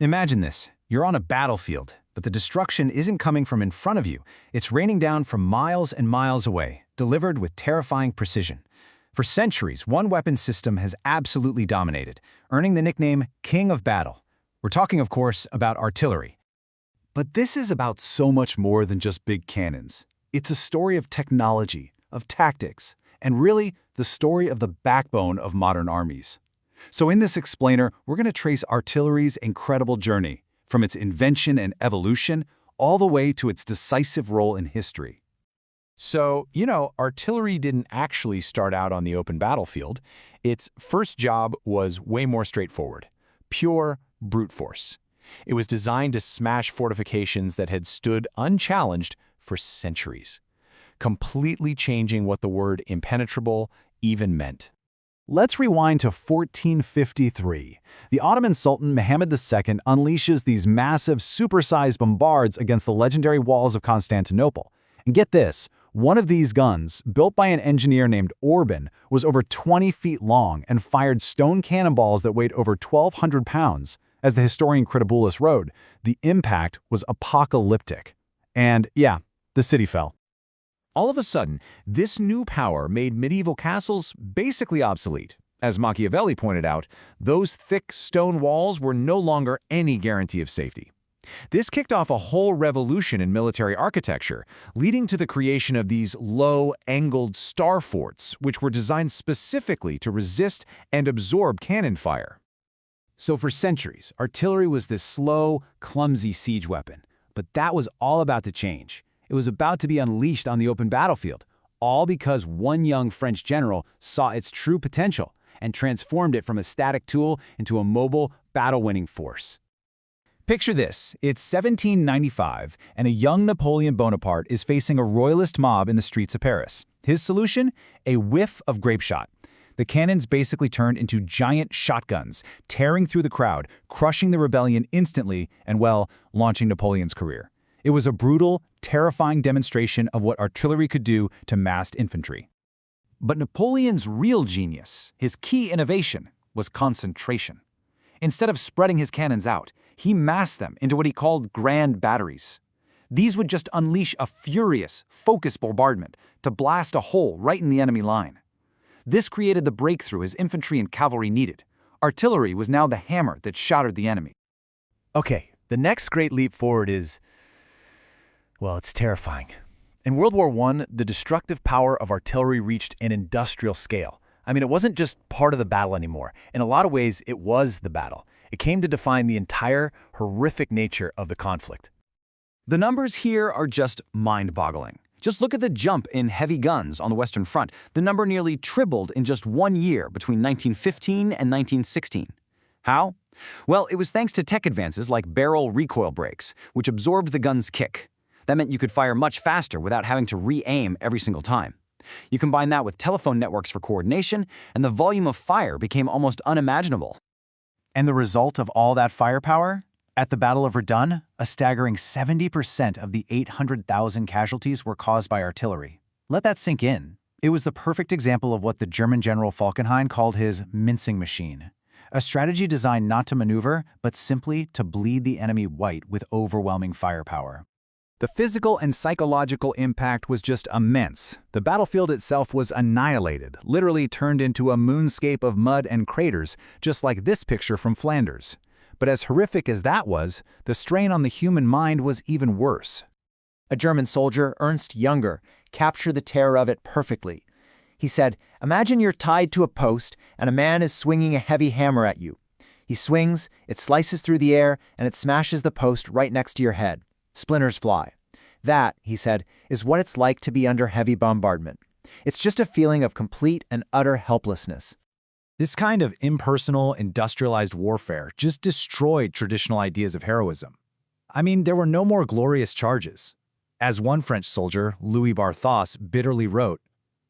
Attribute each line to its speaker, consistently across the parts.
Speaker 1: Imagine this. You're on a battlefield, but the destruction isn't coming from in front of you. It's raining down from miles and miles away, delivered with terrifying precision. For centuries, one weapon system has absolutely dominated, earning the nickname King of Battle. We're talking, of course, about artillery.
Speaker 2: But this is about so much more than just big cannons. It's a story of technology, of tactics, and really the story of the backbone of modern armies. So in this explainer, we're going to trace artillery's incredible journey, from its invention and evolution all the way to its decisive role in history.
Speaker 3: So, artillery didn't actually start out on the open battlefield. Its first job was way more straightforward. Pure brute force. It was designed to smash fortifications that had stood unchallenged for centuries, completely changing what the word impenetrable even meant.
Speaker 2: Let's rewind to 1453. The Ottoman Sultan Mehmed II unleashes these massive, supersized bombards against the legendary walls of Constantinople. And get this, one of these guns, built by an engineer named Orban, was over 20 feet long and fired stone cannonballs that weighed over 1,200 pounds. As the historian Critoboulos wrote, the impact was apocalyptic. And yeah, the city fell.
Speaker 3: All of a sudden, this new power made medieval castles basically obsolete. As Machiavelli pointed out, those thick stone walls were no longer any guarantee of safety. This kicked off a whole revolution in military architecture, leading to the creation of these low, angled star forts, which were designed specifically to resist and absorb cannon fire.
Speaker 1: So for centuries, artillery was this slow, clumsy siege weapon. But that was all about to change. It was about to be unleashed on the open battlefield, all because one young French general saw its true potential and transformed it from a static tool into a mobile, battle-winning force. Picture this, it's 1795, and a young Napoleon Bonaparte is facing a royalist mob in the streets of Paris. His solution? A whiff of grape shot. The cannons basically turned into giant shotguns, tearing through the crowd, crushing the rebellion instantly, and, well, launching Napoleon's career. It was a brutal, terrifying demonstration of what artillery could do to massed infantry. But Napoleon's real genius, his key innovation, was concentration. Instead of spreading his cannons out, he massed them into what he called grand batteries. These would just unleash a furious, focused bombardment to blast a hole right in the enemy line. This created the breakthrough his infantry and cavalry needed. Artillery was now the hammer that shattered the enemy.
Speaker 4: Okay, the next great leap forward is, well, it's terrifying. In World War I, the destructive power of artillery reached an industrial scale. I mean, it wasn't just part of the battle anymore. In a lot of ways, it was the battle. It came to define the entire horrific nature of the conflict.
Speaker 1: The numbers here are just mind-boggling. Just look at the jump in heavy guns on the Western Front. The number nearly tripled in just 1 year between 1915 and 1916. How? Well, it was thanks to tech advances like barrel recoil brakes, which absorbed the gun's kick. That meant you could fire much faster without having to re-aim every single time. You combine that with telephone networks for coordination, and the volume of fire became almost unimaginable. And the result of all that firepower? At the Battle of Verdun, a staggering 70% of the 800,000 casualties were caused by artillery. Let that sink in. It was the perfect example of what the German General Falkenhayn called his mincing machine. A strategy designed not to maneuver, but simply to bleed the enemy white with overwhelming firepower.
Speaker 2: The physical and psychological impact was just immense. The battlefield itself was annihilated, literally turned into a moonscape of mud and craters, just like this picture from Flanders. But as horrific as that was, the strain on the human mind was even worse.
Speaker 5: A German soldier, Ernst Junger, captured the terror of it perfectly. He said, "Imagine you're tied to a post and a man is swinging a heavy hammer at you. He swings, it slices through the air, and it smashes the post right next to your head. Splinters fly. That," he said, "is what it's like to be under heavy bombardment. It's just a feeling of complete and utter helplessness."
Speaker 1: This kind of impersonal, industrialized warfare just destroyed traditional ideas of heroism. I mean, there were no more glorious charges. As one French soldier, Louis Barthas, bitterly wrote,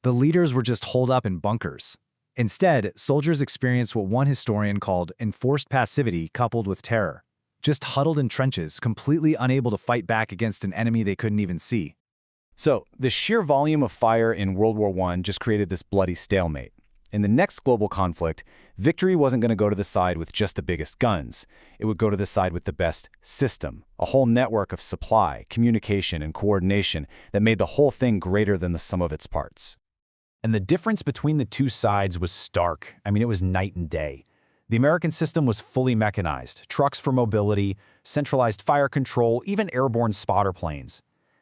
Speaker 1: "The leaders were just holed up in bunkers." Instead, soldiers experienced what one historian called enforced passivity coupled with terror. Just huddled in trenches, completely unable to fight back against an enemy they couldn't even see. So, the sheer volume of fire in World War I just created this bloody stalemate. In the next global conflict, victory wasn't going to go to the side with just the biggest guns. It would go to the side with the best system, a whole network of supply, communication, and coordination that made the whole thing greater than the sum of its parts.
Speaker 2: And the difference between the two sides was stark. I mean, it was night and day. The American system was fully mechanized, trucks for mobility, centralized fire control, even airborne spotter planes.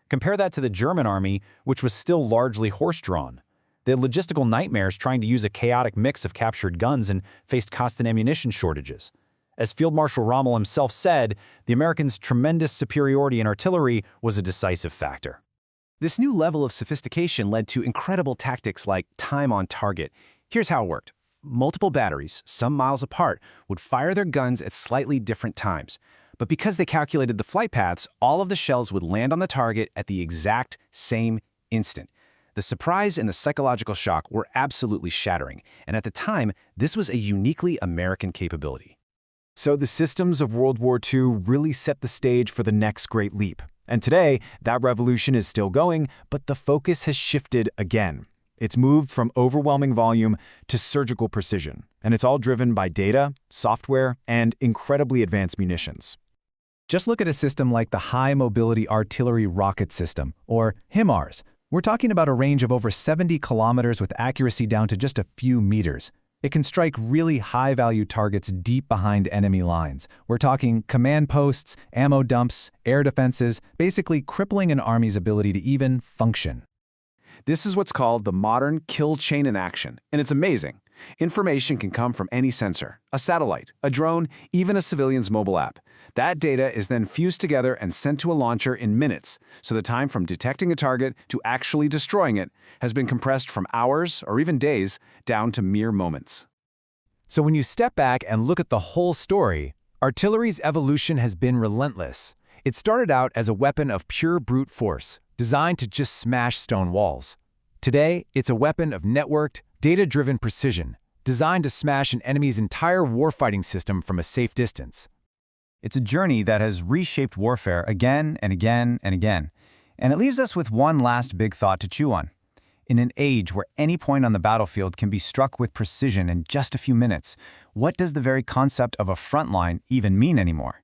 Speaker 2: Compare that to the German army, which was still largely horse-drawn. They had logistical nightmares trying to use a chaotic mix of captured guns and faced constant ammunition shortages. As Field Marshal Rommel himself said, the Americans' tremendous superiority in artillery was a decisive factor.
Speaker 3: This new level of sophistication led to incredible tactics like time on target. Here's how it worked. Multiple batteries, some miles apart, would fire their guns at slightly different times. But because they calculated the flight paths, all of the shells would land on the target at the exact same instant. The surprise and the psychological shock were absolutely shattering, and at the time, this was a uniquely American capability.
Speaker 1: So the systems of World War II really set the stage for the next great leap. And today, that revolution is still going, but the focus has shifted again. It's moved from overwhelming volume to surgical precision, and it's all driven by data, software, and incredibly advanced munitions.
Speaker 2: Just look at a system like the High Mobility Artillery Rocket System, or HIMARS. We're talking about a range of over 70 kilometers with accuracy down to just a few meters. It can strike really high-value targets deep behind enemy lines. We're talking command posts, ammo dumps, air defenses, basically crippling an army's ability to even function.
Speaker 3: This is what's called the modern kill chain in action, and it's amazing. Information can come from any sensor, a satellite, a drone, even a civilian's mobile app. That data is then fused together and sent to a launcher in minutes, so the time from detecting a target to actually destroying it has been compressed from hours or even days down to mere moments.
Speaker 1: So when you step back and look at the whole story, artillery's evolution has been relentless. It started out as a weapon of pure brute force, designed to just smash stone walls. Today, it's a weapon of networked, data-driven precision, designed to smash an enemy's entire warfighting system from a safe distance.
Speaker 5: It's a journey that has reshaped warfare again and again and again. And it leaves us with one last big thought to chew on. In an age where any point on the battlefield can be struck with precision in just a few minutes, what does the very concept of a front line even mean anymore?